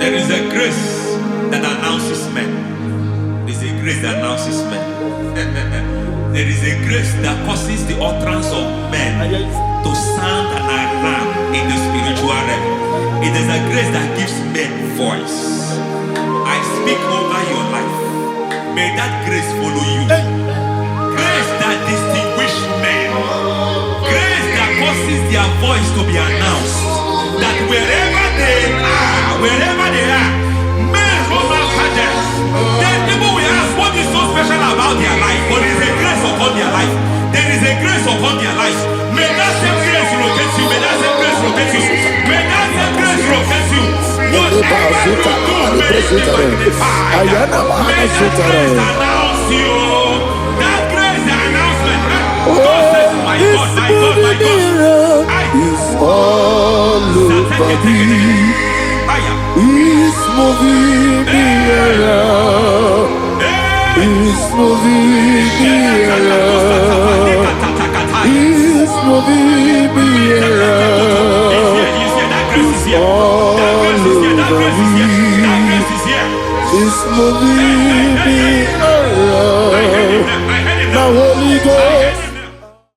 There is a grace that announces men. There is a grace that announces men. There is a grace that causes the utterance of men to sound an alarm in the spiritual realm. It is a grace that gives men voice. I speak over your life. May that grace follow you. Grace that distinguishes men. Grace that causes their voice to be announced. That wherever they are, men over others. Then people will ask, what is so special about their life? But there is a grace upon their life. There is a grace upon their life. May that same grace rotate you. May that same grace rotate you. May that same grace rotate you. Whatever you do, may it be magnified. May that grace announce you. That grace announcement. God says, my God, my God, my God. It's all over me. It's moving me around. It's moving me around. It's moving me around. It's all over me. It's moving me around. Now Holy Ghost.